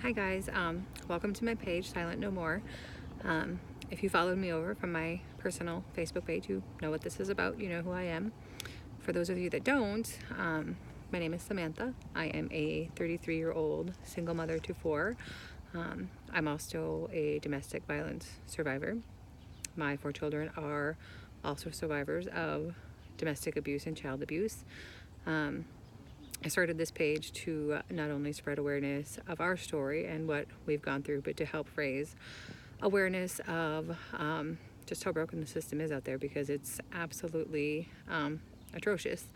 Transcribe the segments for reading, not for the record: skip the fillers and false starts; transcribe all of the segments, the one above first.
Hi guys, welcome to my page, Silent No More. If you followed me over from my personal Facebook page, you know what this is about, you know who I am. For those of you that don't, my name is Samantha. I am a 33-year-old single mother to four. I'm also a domestic violence survivor. My four children are also survivors of domestic abuse and child abuse. I started this page to not only spread awareness of our story and what we've gone through, but to help raise awareness of just how broken the system is out there, because it's absolutely atrocious.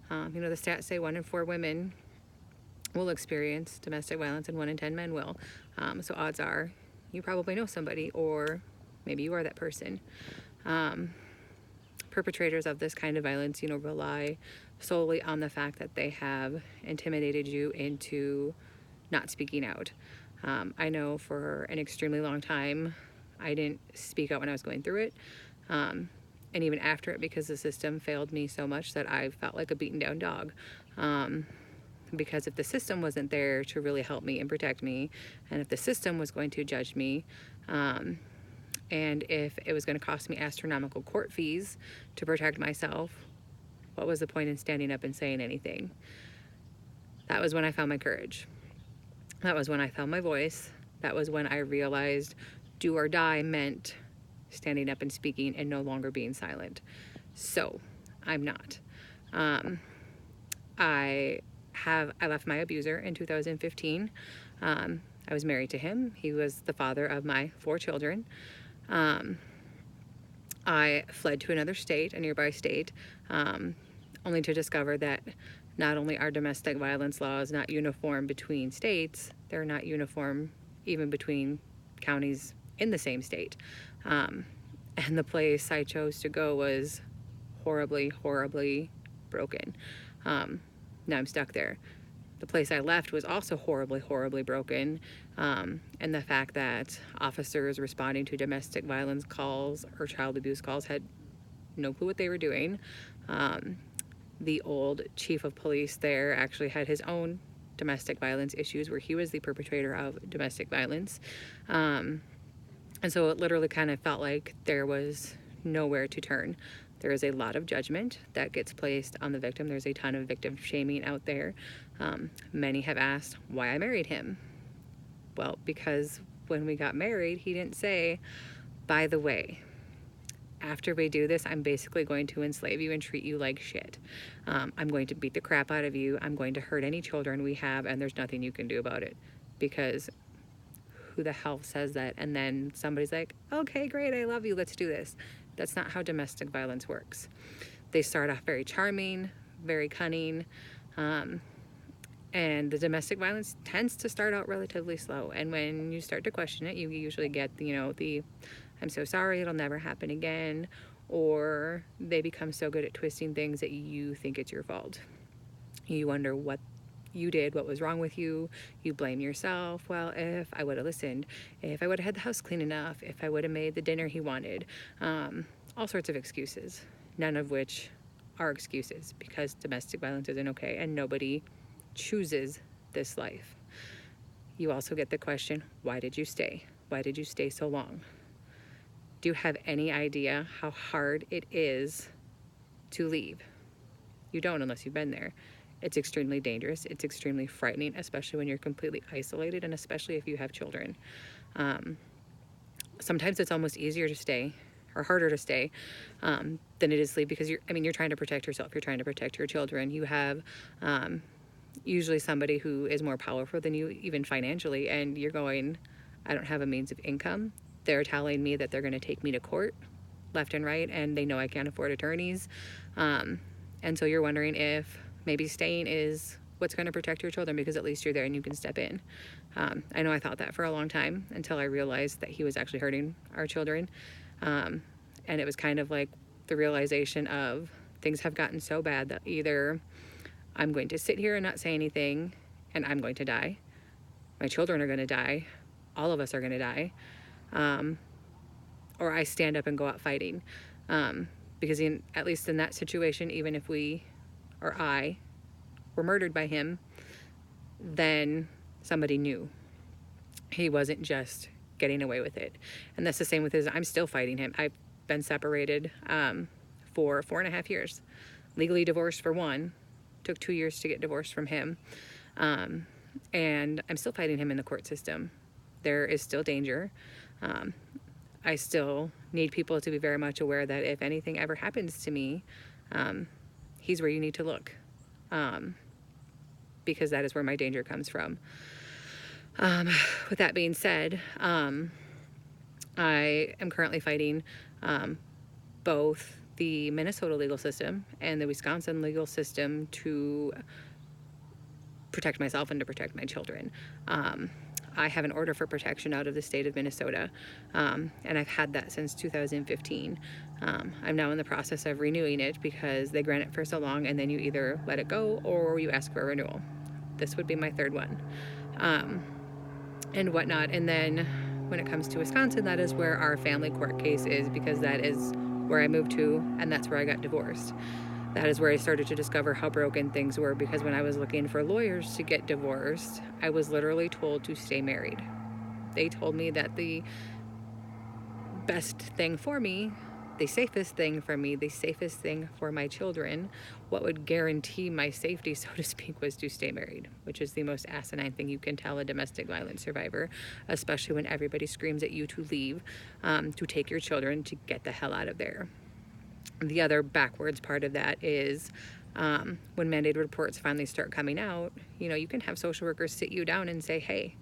The stats say 1 in 4 women will experience domestic violence and 1 in 10 men will. So odds are you probably know somebody, or maybe you are that person. Perpetrators of this kind of violence, rely solely on the fact that they have intimidated you into not speaking out. I know for an extremely long time, I didn't speak out when I was going through it. And even after it, because the system failed me so much that I felt like a beaten down dog. Because if the system wasn't there to really help me and protect me, and if the system was going to judge me, and if it was going to cost me astronomical court fees to protect myself, what was the point in standing up and saying anything? That was when I found my courage. That was when I found my voice. That was when I realized do or die meant standing up and speaking and no longer being silent. So I'm not. I left my abuser in 2015. I was married to him. He was the father of my 4 children. I fled to another state, a nearby state, only to discover that not only are domestic violence laws not uniform between states, they're not uniform even between counties in the same state. And the place I chose to go was horribly, horribly broken. Now I'm stuck there. The place I left was also horribly, horribly broken. And the fact that officers responding to domestic violence calls or child abuse calls had no clue what they were doing. The old chief of police there actually had his own domestic violence issues where he was the perpetrator of domestic violence. And so it literally kind of felt like there was nowhere to turn. There is a lot of judgment that gets placed on the victim. There's a ton of victim shaming out there. Many have asked why I married him. Well, because when we got married, he didn't say, by the way, after we do this, I'm basically going to enslave you and treat you like shit. I'm going to beat the crap out of you. I'm going to hurt any children we have, and there's nothing you can do about it. Because who the hell says that? And then somebody's like, okay, great, I love you, let's do this. That's not how domestic violence works. They start off very charming, very cunning, and the domestic violence tends to start out relatively slow. And when you start to question it, you usually get, the I'm so sorry, it'll never happen again, or they become so good at twisting things that you think it's your fault. You wonder what you did, what was wrong with you. You blame yourself. Well, if I would have listened, if I would have had the house clean enough, if I would have made the dinner he wanted, all sorts of excuses, none of which are excuses, because domestic violence isn't okay and nobody chooses this life. You also get the question, why did you stay? Why did you stay so long? Do you have any idea how hard it is to leave? You don't unless you've been there. It's extremely dangerous. It's extremely frightening, especially when you're completely isolated, and especially if you have children. Sometimes it's almost easier to stay, or harder to stay, than it is to leave, because you're trying to protect yourself. You're trying to protect your children. You have usually somebody who is more powerful than you, even financially, and you're going, I don't have a means of income. They're telling me that they're going to take me to court left and right, and they know I can't afford attorneys. And so you're wondering if maybe staying is what's going to protect your children, because at least you're there and you can step in. I know I thought that for a long time, until I realized that he was actually hurting our children. And it was kind of like the realization of things have gotten so bad that either I'm going to sit here and not say anything and I'm going to die, my children are going to die, all of us are going to die, or I stand up and go out fighting. Because at least in that situation, even if we or I were murdered by him, then somebody knew. He wasn't just getting away with it. And that's the same with his, I'm still fighting him. I've been separated for 4.5 years, legally divorced for one, took 2 years to get divorced from him. And I'm still fighting him in the court system. There is still danger. I still need people to be very much aware that if anything ever happens to me, he's where you need to look, because that is where my danger comes from. With that being said, I am currently fighting both the Minnesota legal system and the Wisconsin legal system to protect myself and to protect my children. I have an order for protection out of the state of Minnesota, and I've had that since 2015. I'm now in the process of renewing it because they grant it for so long, and then you either let it go or you ask for a renewal. This would be my third one, and whatnot. And then when it comes to Wisconsin, that is where our family court case is, because that is where I moved to, and that's where I got divorced. That is where I started to discover how broken things were, because when I was looking for lawyers to get divorced, I was literally told to stay married. They told me that the best thing for me, the safest thing for me, the safest thing for my children, what would guarantee my safety, so to speak, was to stay married, which is the most asinine thing you can tell a domestic violence survivor, especially when everybody screams at you to leave, to take your children, to get the hell out of there. The other backwards part of that is when mandated reports finally start coming out, you can have social workers sit you down and say, hey,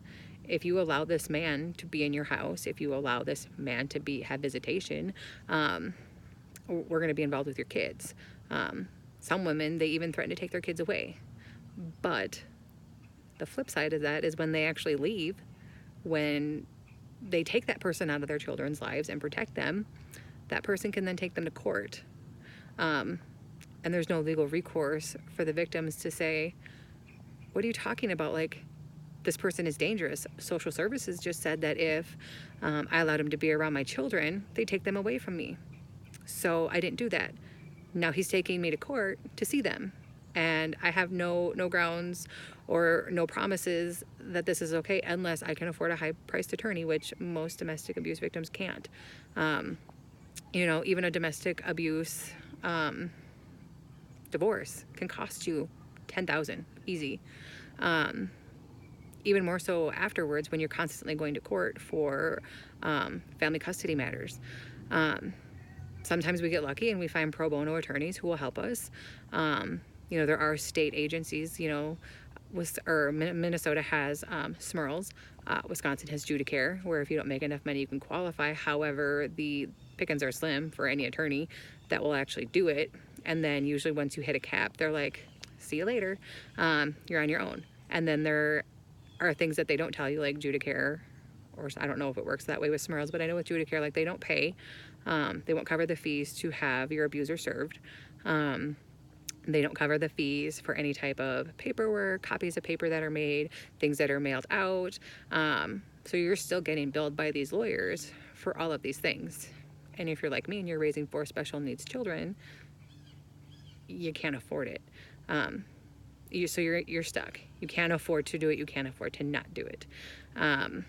if you allow this man to be in your house, if you allow this man to have visitation, we're going to be involved with your kids. Some women, they even threaten to take their kids away. But the flip side of that is when they actually leave, when they take that person out of their children's lives and protect them, that person can then take them to court. And there's no legal recourse for the victims to say, what are you talking about? Like, this person is dangerous. Social services just said that if I allowed him to be around my children, they take them away from me. So I didn't do that. Now he's taking me to court to see them. And I have no grounds or no promises that this is okay unless I can afford a high-priced attorney, which most domestic abuse victims can't. Even a domestic abuse divorce can cost you $10,000 easy. Even more so afterwards when you're constantly going to court for family custody matters. Sometimes we get lucky and we find pro bono attorneys who will help us. There are state agencies, Minnesota has SMERLs. Wisconsin has Judicare, where if you don't make enough money, you can qualify. However, the pickings are slim for any attorney that will actually do it. And then usually once you hit a cap, they're like, see you later. You're on your own. And then there are things that they don't tell you, like Judicare, or I don't know if it works that way with SMERLs, but I know with Judicare, like, they don't pay. They won't cover the fees to have your abuser served. They don't cover the fees for any type of paperwork, copies of paper that are made, things that are mailed out. So you're still getting billed by these lawyers for all of these things. And if you're like me and you're raising 4 special needs children, you can't afford it. So you're stuck. You can't afford to do it. You can't afford to not do it. And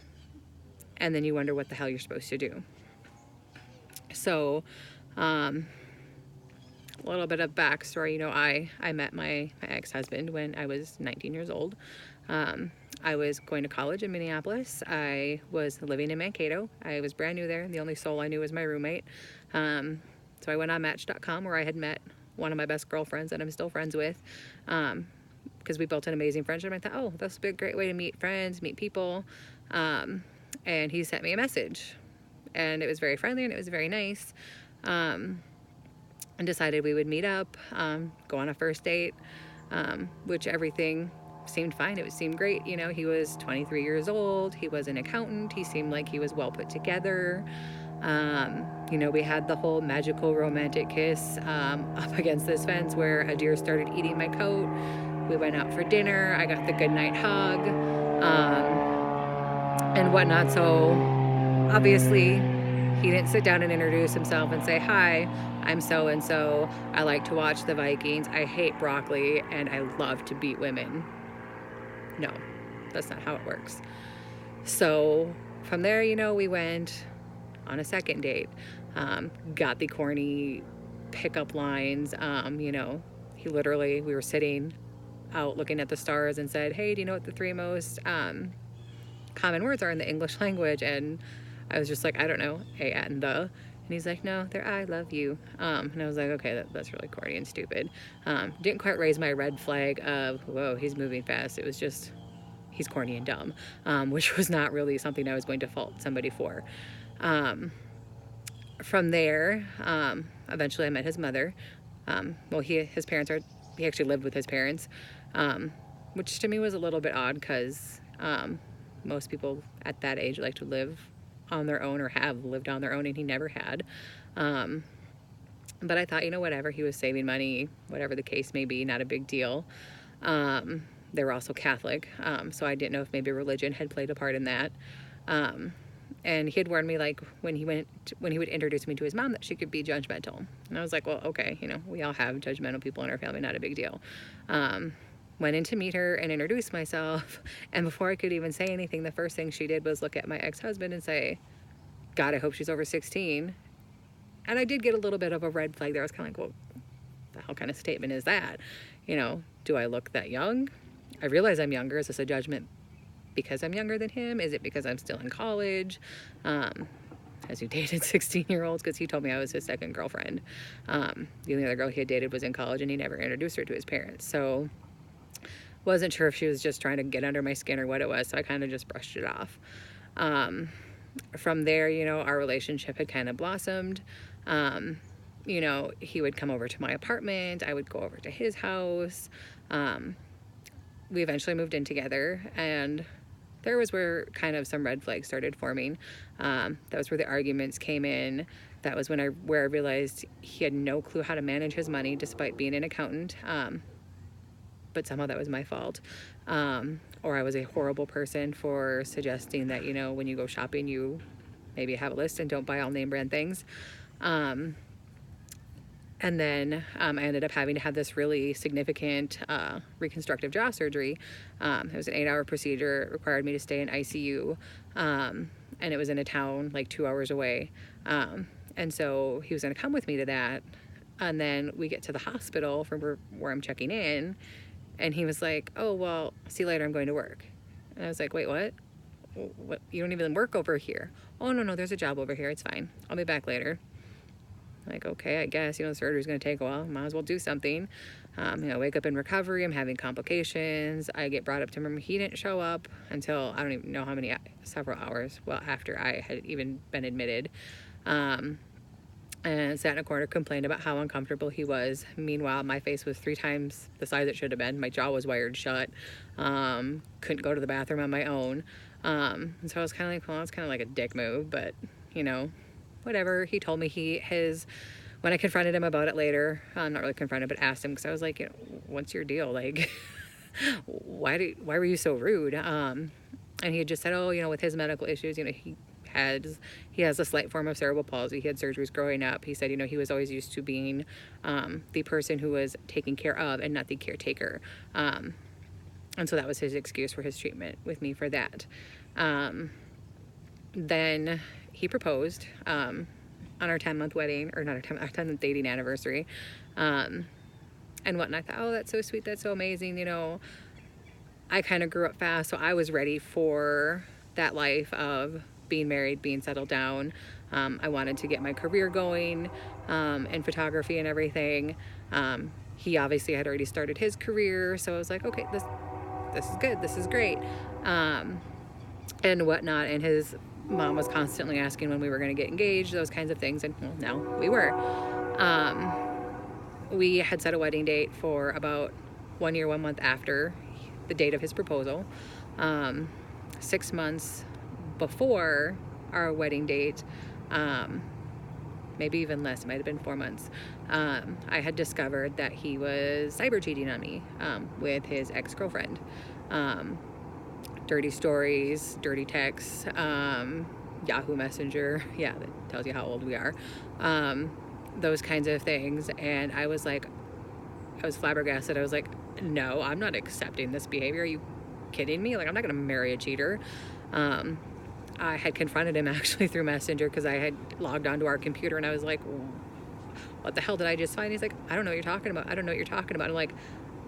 then you wonder what the hell you're supposed to do. So, a little bit of backstory. I met my ex-husband when I was 19 years old. I was going to college in Minneapolis. I was living in Mankato. I was brand new there. The only soul I knew was my roommate. So I went on Match.com, where I had met one of my best girlfriends that I'm still friends with, because we built an amazing friendship. I thought, oh, this would be a great way to meet friends, meet people. And he sent me a message, and it was very friendly and it was very nice. And decided we would meet up, go on a first date, which everything seemed fine. It seemed great. He was 23 years old. He was an accountant. He seemed like he was well put together. We had the whole magical romantic kiss up against this fence where a deer started eating my coat. We went out for dinner. I got the goodnight hug and whatnot. So obviously he didn't sit down and introduce himself and say, hi, I'm so-and-so. I like to watch the Vikings. I hate broccoli and I love to beat women. No, that's not how it works. So from there, we went on a second date. Got the corny pickup lines. We were sitting out looking at the stars and said, "Hey, do you know what the three most common words are in the English language?" And I was just like, "I don't know, a, at, and the." And he's like, "No, they're I love you." And I was like, "Okay, that's really corny and stupid." Didn't quite raise my red flag of, whoa, he's moving fast. It was just, he's corny and dumb, which was not really something I was going to fault somebody for. From there, eventually I met his mother. His parents are, he actually lived with his parents, which to me was a little bit odd because most people at that age like to live on their own or have lived on their own, and he never had. But I thought, whatever, he was saving money, whatever the case may be, not a big deal. They were also Catholic, so I didn't know if maybe religion had played a part in that. And he had warned me, like, when he would introduce me to his mom, that she could be judgmental. And I was like, well, okay, we all have judgmental people in our family, not a big deal. Went in to meet her and introduce myself, and before I could even say anything, the first thing she did was look at my ex-husband and say, "God, I hope she's over 16." And I did get a little bit of a red flag there. I was kind of like, well, the hell kind of statement is that? Do I look that young? I realize I'm younger. Is this a judgment because I'm younger than him? Is it because I'm still in college? Has he dated 16-year-olds? Because he told me I was his second girlfriend. The only other girl he had dated was in college, and he never introduced her to his parents. So wasn't sure if she was just trying to get under my skin or what it was. So I kind of just brushed it off. From there, our relationship had kind of blossomed. He would come over to my apartment. I would go over to his house. We eventually moved in together, and there was where kind of some red flags started forming. That was where the arguments came in. That was where I realized he had no clue how to manage his money despite being an accountant. But somehow that was my fault. Or I was a horrible person for suggesting that, when you go shopping, you maybe have a list and don't buy all name brand things. And then I ended up having to have this really significant reconstructive jaw surgery. It was an 8-hour procedure. It required me to stay in ICU. And it was in a town like 2 hours away. And so he was going to come with me to that. And then we get to the hospital from where I'm checking in. And he was like, "Oh, well, see you later. I'm going to work." And I was like, "Wait, what? What? You don't even work over here?" "Oh, no, there's a job over here. It's fine. I'll be back later." Like, okay, I guess, the surgery's going to take a while. Might as well do something. Wake up in recovery. I'm having complications. I get brought up to him. He didn't show up until, I don't even know how many, several hours, after I had even been admitted. And sat in a corner, complained about how uncomfortable he was. Meanwhile, my face was 3 times the size it should have been. My jaw was wired shut. Couldn't go to the bathroom on my own. And so I was kind of like, well, it's kind of like a dick move, but, whatever. He told me when I confronted him about it later, not really confronted, but asked him, because I was like, what's your deal? Like, why were you so rude? And he had just said, oh, with his medical issues, he has a slight form of cerebral palsy. He had surgeries growing up. He said, he was always used to being the person who was taken care of and not the caretaker. And so that was his excuse for his treatment with me for that. Then he proposed on our 10-month wedding, or not our 10-month dating anniversary, and whatnot. I thought, oh, that's so sweet. That's so amazing. I kind of grew up fast, so I was ready for that life of being married, being settled down. I wanted to get my career going in photography and everything. He obviously had already started his career, so I was like, okay, this is good. This is great, and whatnot. And his mom was constantly asking when we were going to get engaged, those kinds of things, and well, no, we were. We had set a wedding date for about 1 year, 1 month after the date of his proposal. 6 months before our wedding date, maybe even less, it might have been 4 months, I had discovered that he was cyber cheating on me with his ex-girlfriend. Dirty stories, dirty texts, Yahoo Messenger, yeah, that tells you how old we are, those kinds of things. And I was flabbergasted. I was like, no, I'm not accepting this behavior. Are you kidding me? Like, I'm not going to marry a cheater. I had confronted him actually through Messenger because I had logged onto our computer and I was like, what the hell did I just find? He's like, I don't know what you're talking about. I don't know what you're talking about. I'm like,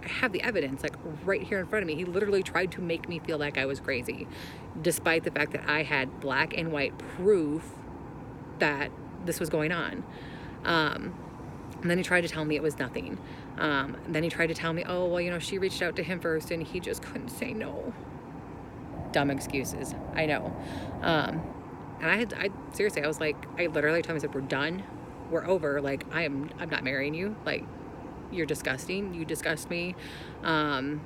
I have the evidence like right here in front of me. He literally tried to make me feel like I was crazy, despite the fact that I had black and white proof that this was going on. And then he tried to tell me it was nothing. Then he tried to tell me, oh, well, you know, she reached out to him first and he just couldn't say no. Dumb excuses, I know. And I seriously, I was like, I literally told him, I said, we're done, we're over. Like, I'm not marrying you. Like, you're disgusting. You disgust me. I'm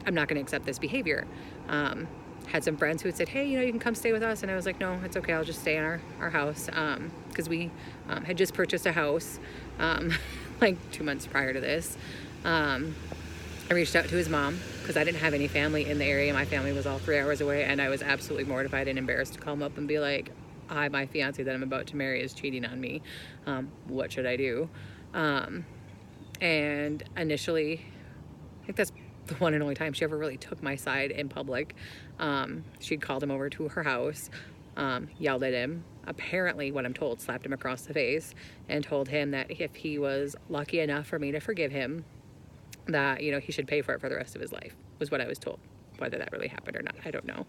not going to accept this behavior. Had some friends who had said, hey, you know, you can come stay with us. And I was like, no, it's okay. I'll just stay in our house. Because we had just purchased a house like 2 months prior to this. I reached out to his mom because I didn't have any family in the area. My family was all 3 hours away, and I was absolutely mortified and embarrassed to call him up and be like, hi, my fiance that I'm about to marry is cheating on me. What should I do? And initially, I think that's the one and only time she ever really took my side in public. She'd called him over to her house, yelled at him, apparently, what I'm told, slapped him across the face, and told him that if he was lucky enough for me to forgive him, that, you know, he should pay for it for the rest of his life, was what I was told. Whether that really happened or not, I don't know.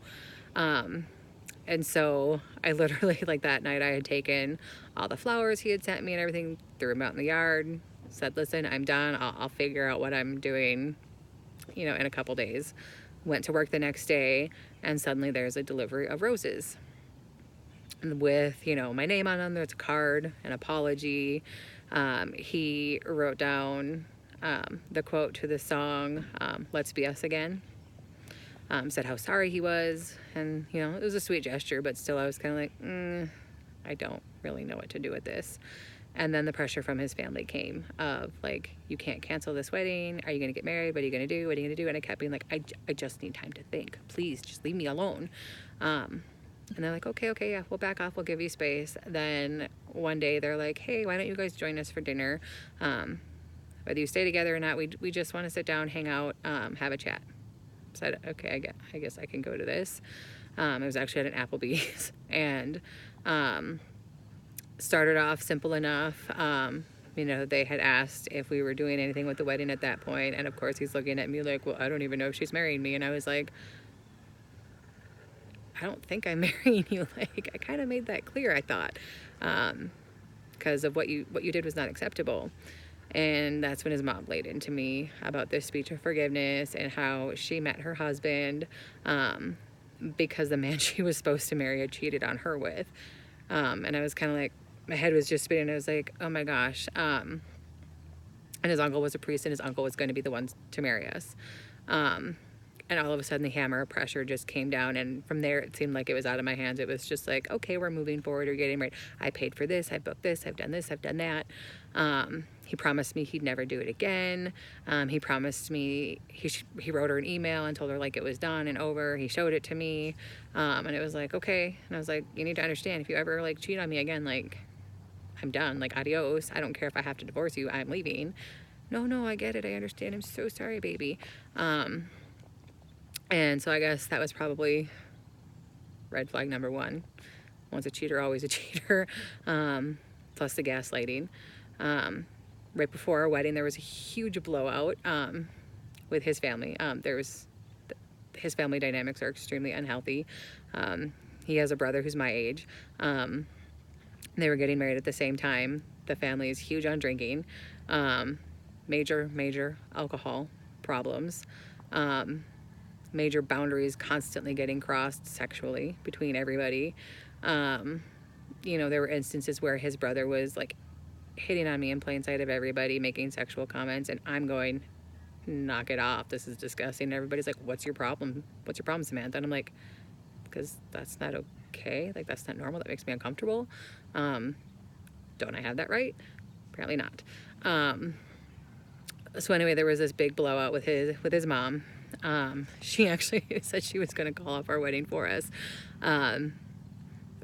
And so I literally, like that night, I had taken all the flowers he had sent me and everything, threw them out in the yard, said, listen, I'm done. I'll figure out what I'm doing, you know, in a couple days. Went to work the next day, and suddenly there's a delivery of roses with, you know, my name on them. There's a card, an apology. He wrote down the quote to the song, Let's Be Us Again. Said how sorry he was, and, you know, it was a sweet gesture, but still I was kind of like, I don't really know what to do with this. And then the pressure from his family came of like, you can't cancel this wedding. Are you going to get married? What are you going to do? What are you going to do? And I kept being like, I just need time to think. Please just leave me alone. And they're like, okay, yeah, we'll back off. We'll give you space. Then one day they're like, hey, why don't you guys join us for dinner? Whether you stay together or not, we just want to sit down, hang out, have a chat. So I, okay, I guess I can go to this. It was actually at an Applebee's, and started off simple enough. You know, they had asked if we were doing anything with the wedding at that point, and of course he's looking at me like, well, I don't even know if she's marrying me. And I was like, I don't think I'm marrying you. Like, I kind of made that clear, I thought, because of what you did was not acceptable. And that's when his mom laid into me about this speech of forgiveness and how she met her husband because the man she was supposed to marry had cheated on her with. And I was kind of like, my head was just spinning. I was like, oh my gosh. And his uncle was a priest, and his uncle was going to be the one to marry us. And all of a sudden the hammer of pressure just came down, and from there it seemed like it was out of my hands. It was just like, okay, we're moving forward, we're getting married. I paid for this, I booked this, I've done this, I've done that. He promised me he'd never do it again. He promised me, he wrote her an email and told her like it was done and over. He showed it to me, and it was like, okay. And I was like, you need to understand, if you ever like cheat on me again, like, I'm done, like, adios. I don't care if I have to divorce you, I'm leaving. No, I get it, I understand, I'm so sorry, baby. And so I guess that was probably red flag number one. Once a cheater, always a cheater. Plus the gaslighting. Right before our wedding, there was a huge blowout with his family. His family dynamics are extremely unhealthy. He has a brother who's my age. They were getting married at the same time. The family is huge on drinking. Major alcohol problems. Major boundaries constantly getting crossed sexually between everybody. You know, there were instances where his brother was like hitting on me in plain sight of everybody, making sexual comments, and I'm going, knock it off, this is disgusting. And everybody's like, what's your problem? What's your problem, Samantha? And I'm like, because that's not okay. Like, that's not normal. That makes me uncomfortable. Don't I have that right? Apparently not. So anyway, there was this big blowout with his mom. She actually said she was going to call off our wedding for us.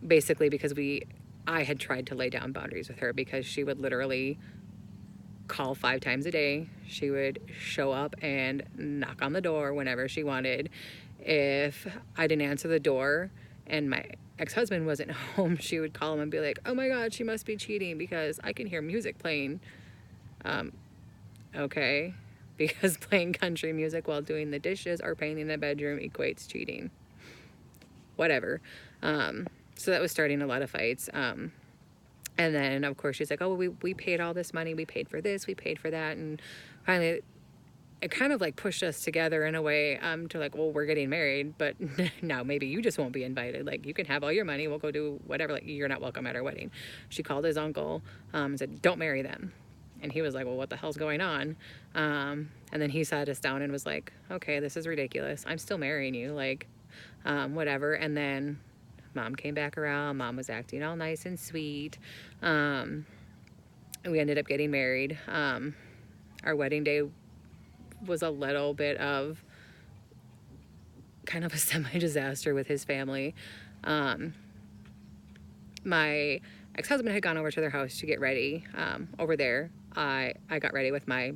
Basically because I had tried to lay down boundaries with her, because she would literally call 5 times a day. She would show up and knock on the door whenever she wanted. If I didn't answer the door and my ex-husband wasn't home, she would call him and be like, oh my God, she must be cheating because I can hear music playing. Okay, because playing country music while doing the dishes or painting the bedroom equates cheating. Whatever. So that was starting a lot of fights. And then, of course, she's like, oh, we paid all this money. We paid for this. We paid for that. And finally, it kind of like pushed us together in a way to like, well, we're getting married, but now maybe you just won't be invited. Like, you can have all your money. We'll go do whatever. Like, you're not welcome at our wedding. She called his uncle and said, don't marry them. And he was like, well, what the hell's going on? And then he sat us down and was like, okay, this is ridiculous. I'm still marrying you. Like, whatever. And then Mom came back around. Mom was acting all nice and sweet. And we ended up getting married. Our wedding day was a little bit of kind of a semi-disaster with his family. My ex-husband had gone over to their house to get ready. Over there, I got ready with my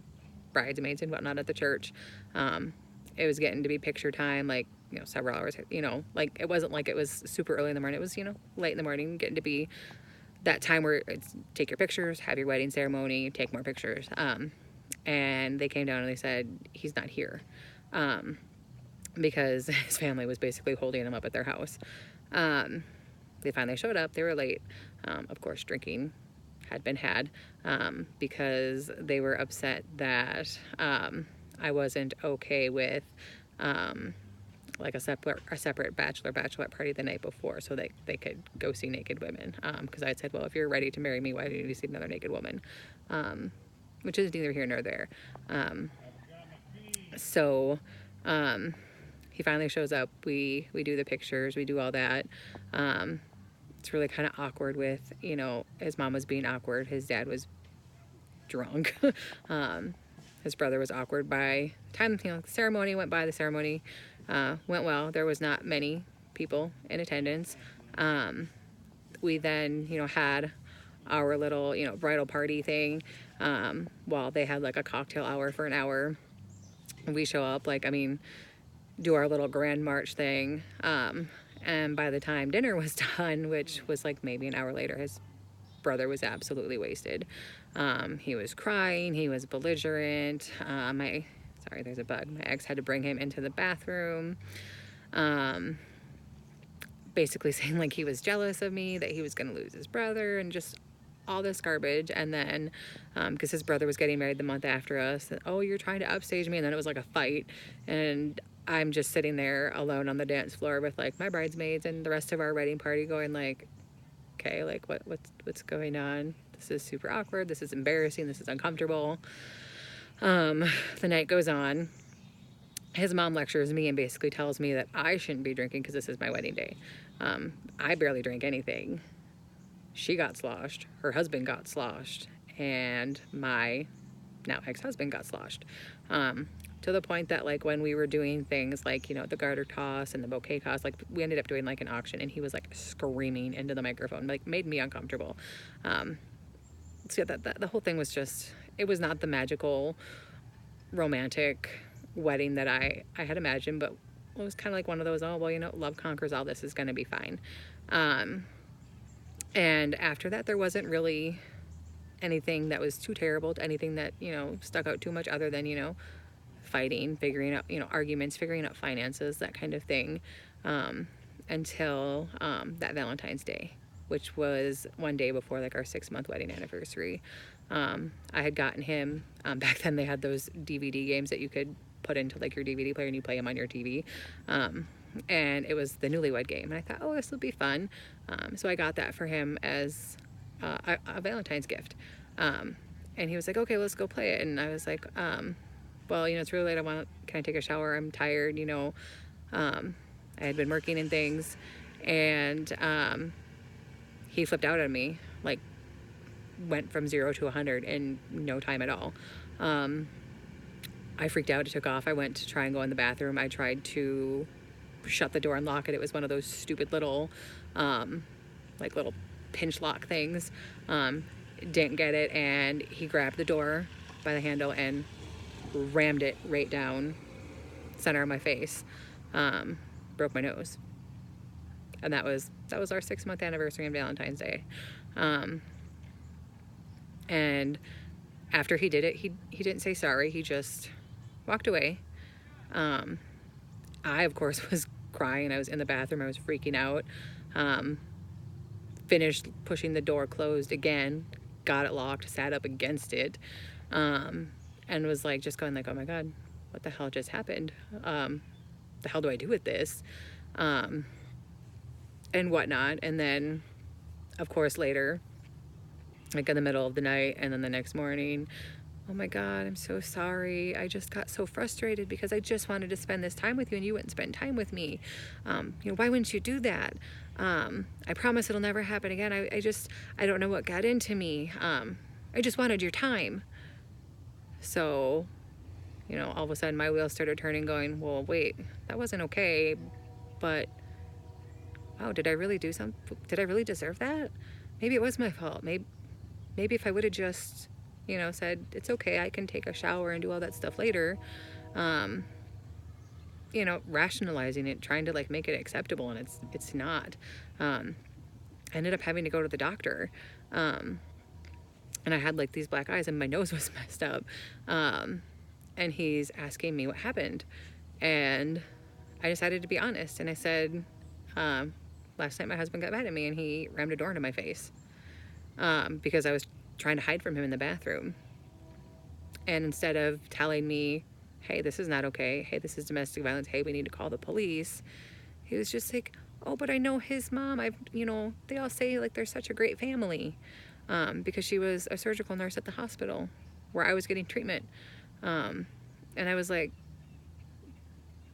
bridesmaids and whatnot at the church. It was getting to be picture time, like, you know, several hours, you know, like it wasn't like it was super early in the morning. It was, you know, late in the morning, getting to be that time where it's take your pictures, have your wedding ceremony, take more pictures. And they came down and they said, he's not here. Because his family was basically holding him up at their house. They finally showed up. They were late. Of course, drinking had been had, because they were upset that I wasn't okay with like a separate bachelorette party the night before, so they could go see naked women. Because I had said, well, if you're ready to marry me, why do you need to see another naked woman? Which is neither here nor there. So he finally shows up. We do the pictures. We do all that. It's really kind of awkward with, you know, his mom was being awkward. His dad was drunk. His brother was awkward. By the time, you know, the ceremony went by, the ceremony went well. There was not many people in attendance. We then, you know, had our little, you know, bridal party thing, while they had like a cocktail hour for an hour. We show up, like, I mean, do our little grand march thing. And by the time dinner was done, which was like maybe an hour later, his brother was absolutely wasted. He was crying. He was belligerent. Sorry, there's a bug. My ex had to bring him into the bathroom. Basically saying like he was jealous of me, that he was going to lose his brother, and just all this garbage. And then because his brother was getting married the month after us, oh, you're trying to upstage me. And then it was like a fight, and I'm just sitting there alone on the dance floor with like my bridesmaids and the rest of our wedding party going like, okay, like what's going on? This is super awkward. This is embarrassing. This is uncomfortable. The night goes on. His mom lectures me and basically tells me that I shouldn't be drinking because this is my wedding day. I barely drank anything. She got sloshed. Her husband got sloshed. And my now ex-husband got sloshed. To the point that like when we were doing things like, you know, the garter toss and the bouquet toss, like we ended up doing like an auction, and he was like screaming into the microphone, like made me uncomfortable. So that the whole thing was just, it was not the magical romantic wedding that I had imagined, but it was kind of like one of those, oh, well, you know, love conquers all, this is going to be fine. And after that, there wasn't really anything that was too terrible, anything that, you know, stuck out too much, other than, you know, fighting, figuring out, you know, arguments, figuring out finances, that kind of thing, until that Valentine's Day, which was one day before like our 6-month wedding anniversary. I had gotten him, back then they had those DVD games that you could put into like your DVD player and you play them on your TV. And it was the Newlywed Game, and I thought, oh, this will be fun. So I got that for him as a Valentine's gift. And he was like, okay, let's go play it. And I was like, well, you know, it's really late. Can I take a shower? I'm tired, you know. I had been working and things, and he flipped out on me, like went from 0 to 100 in no time at all. I freaked out. It took off. I went to try and go in the bathroom. I tried to shut the door and lock it. It was one of those stupid little, like little pinch lock things. Didn't get it, and he grabbed the door by the handle and rammed it right down center of my face. Broke my nose. And that was our 6-month anniversary on Valentine's Day. And after he did it, he didn't say sorry. He just walked away. I, of course, was crying. I was in the bathroom. I was freaking out. Finished pushing the door closed again, got it locked, sat up against it, and was like, just going like, oh my God, what the hell just happened? The hell do I do with this? And whatnot. And then, of course, later, like in the middle of the night and then the next morning, oh my God, I'm so sorry. I just got so frustrated because I just wanted to spend this time with you and you wouldn't spend time with me. Why wouldn't you do that? I promise it'll never happen again. I don't know what got into me. I just wanted your time. So, all of a sudden my wheels started turning going, well, wait, that wasn't okay. But, oh, did I really do something? Did I really deserve that? Maybe it was my fault. Maybe if I would have just, said, it's okay, I can take a shower and do all that stuff later. Rationalizing it, trying to like make it acceptable, and it's not. I ended up having to go to the doctor. And I had like these black eyes and my nose was messed up. And he's asking me what happened. And I decided to be honest. And I said, last night my husband got mad at me and he rammed a door into my face. Because I was trying to hide from him in the bathroom. And instead of telling me, hey, this is not okay, hey, this is domestic violence, hey, we need to call the police, he was just like, oh, but I know his mom, they all say like they're such a great family, because she was a surgical nurse at the hospital where I was getting treatment. And I was like,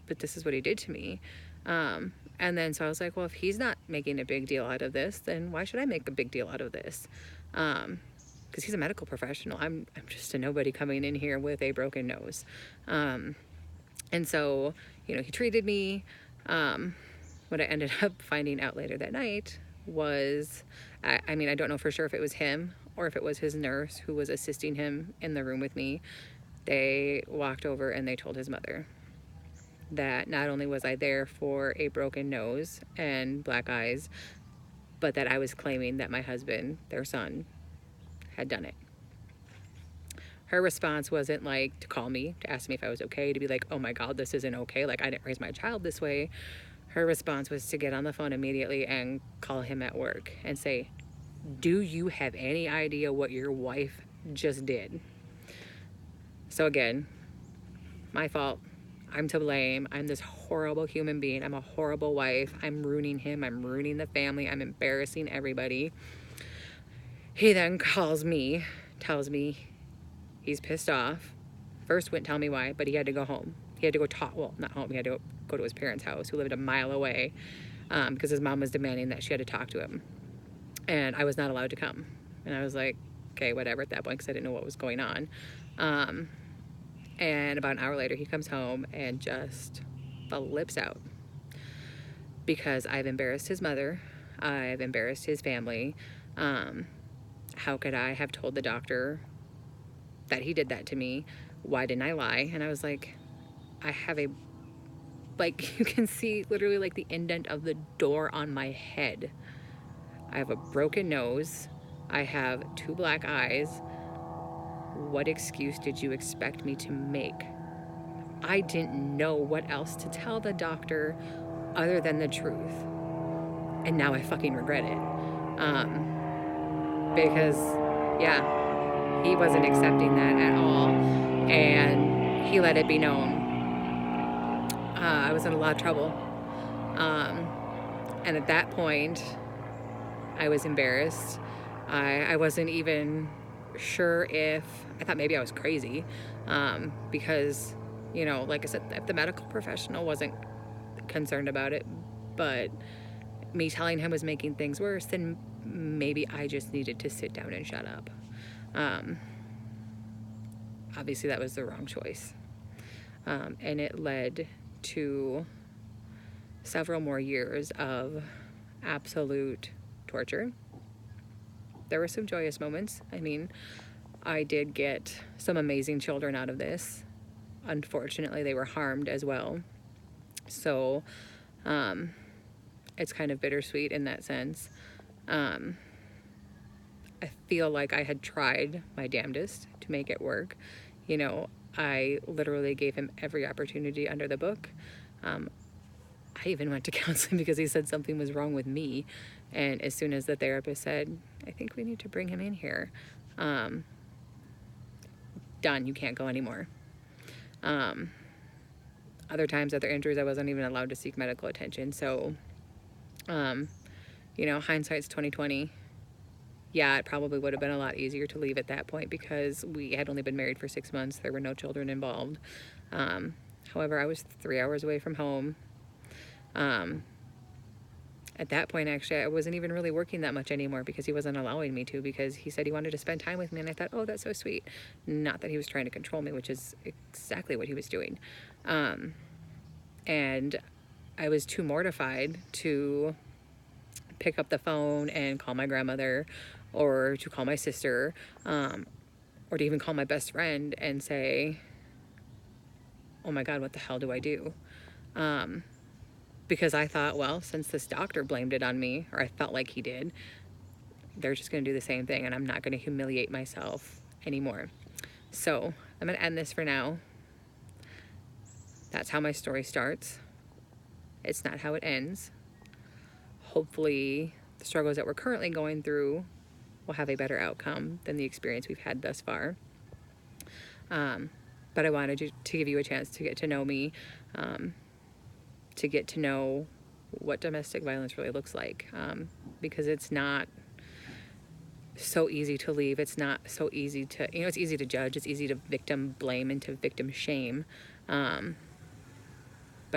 but this is what he did to me. And then so I was like, well, if he's not making a big deal out of this, then why should I make a big deal out of this? Because he's a medical professional. I'm just a nobody coming in here with a broken nose. And so, he treated me. What I ended up finding out later that night was, I don't know for sure if it was him or if it was his nurse who was assisting him in the room with me. They walked over and they told his mother that not only was I there for a broken nose and black eyes, but that I was claiming that my husband, their son, had done it. Her response wasn't like to call me, to ask me if I was okay, to be like, oh my God, this isn't okay, like I didn't raise my child this way. Her response was to get on the phone immediately and call him at work and say, do you have any idea what your wife just did? So again, my fault. I'm to blame. I'm this horrible human being. I'm a horrible wife. I'm ruining him. I'm ruining the family. I'm embarrassing everybody. He then calls me, tells me he's pissed off. First wouldn't tell me why, but he had to go home. He had to go talk, well, not home. He had to go to his parents' house, who lived a mile away, because his mom was demanding that she had to talk to him. And I was not allowed to come. And I was like, okay, whatever at that point, because I didn't know what was going on. And about an hour later, he comes home and just flips out because I've embarrassed his mother. I've embarrassed his family. How could I have told the doctor that he did that to me? Why didn't I lie? And I was like, I have you can see literally like the indent of the door on my head. I have a broken nose. I have 2 black eyes. What excuse did you expect me to make? I didn't know what else to tell the doctor other than the truth. And now I fucking regret it. Because, yeah, he wasn't accepting that at all. And he let it be known. I was in a lot of trouble. And at that point, I was embarrassed. I wasn't even sure if, I thought maybe I was crazy, because, like I said, if the medical professional wasn't concerned about it, but me telling him was making things worse, then maybe I just needed to sit down and shut up. Obviously that was the wrong choice. And it led to several more years of absolute torture. There were some joyous moments. I did get some amazing children out of this. Unfortunately, they were harmed as well. So it's kind of bittersweet in that sense. I feel like I had tried my damnedest to make it work. You know, I literally gave him every opportunity under the book. I even went to counseling because he said something was wrong with me. And as soon as the therapist said, I think we need to bring him in here, done, you can't go anymore. Other times, other injuries, I wasn't even allowed to seek medical attention. So, you know, hindsight's 2020. Yeah, it probably would have been a lot easier to leave at that point because we had only been married for 6 months. There were no children involved. However, I was 3 hours away from home. At that point, actually, I wasn't even really working that much anymore because he wasn't allowing me to, because he said he wanted to spend time with me. And I thought, oh, that's so sweet. Not that he was trying to control me, which is exactly what he was doing. And I was too mortified to pick up the phone and call my grandmother, or to call my sister, or to even call my best friend and say, oh my God, what the hell do I do? Because I thought, well, since this doctor blamed it on me, or I felt like he did, they're just going to do the same thing, and I'm not going to humiliate myself anymore. So I'm going to end this for now. That's how my story starts. It's not how it ends. Hopefully, the struggles that we're currently going through will have a better outcome than the experience we've had thus far. But I wanted to give you a chance to get to know me, to get to know what domestic violence really looks like, because it's not so easy to leave. It's not so easy to, you know, it's easy to judge. It's easy to victim blame and to victim shame. But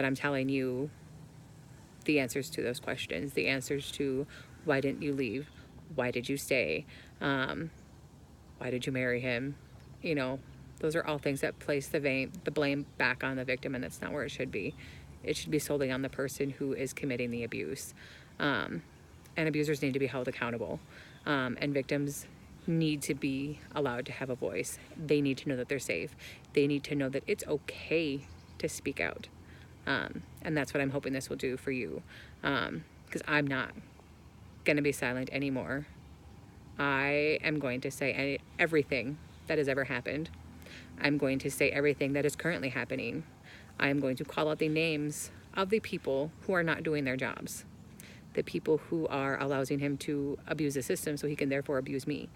I'm telling you the answers to those questions, the answers to why didn't you leave? Why did you stay? Why did you marry him? You know, those are all things that place the blame back on the victim, and that's not where it should be. It should be solely on the person who is committing the abuse. And abusers need to be held accountable. And victims need to be allowed to have a voice. They need to know that they're safe. They need to know that it's okay to speak out. And that's what I'm hoping this will do for you. Because I'm not going to be silent anymore. I am going to say everything that has ever happened. I'm going to say everything that is currently happening. I'm going to call out the names of the people who are not doing their jobs, the people who are allowing him to abuse the system so he can therefore abuse me,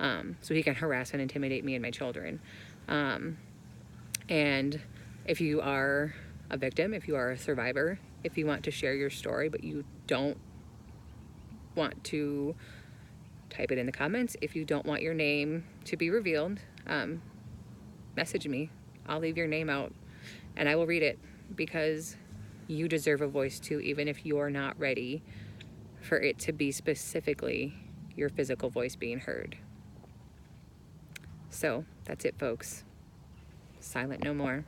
so he can harass and intimidate me and my children. And if you are a victim, if you are a survivor, if you want to share your story but you don't want to type it in the comments, if you don't want your name to be revealed, message me. I'll leave your name out and I will read it, because you deserve a voice too, even if you're not ready for it to be specifically your physical voice being heard. So that's it, folks. Silent no more.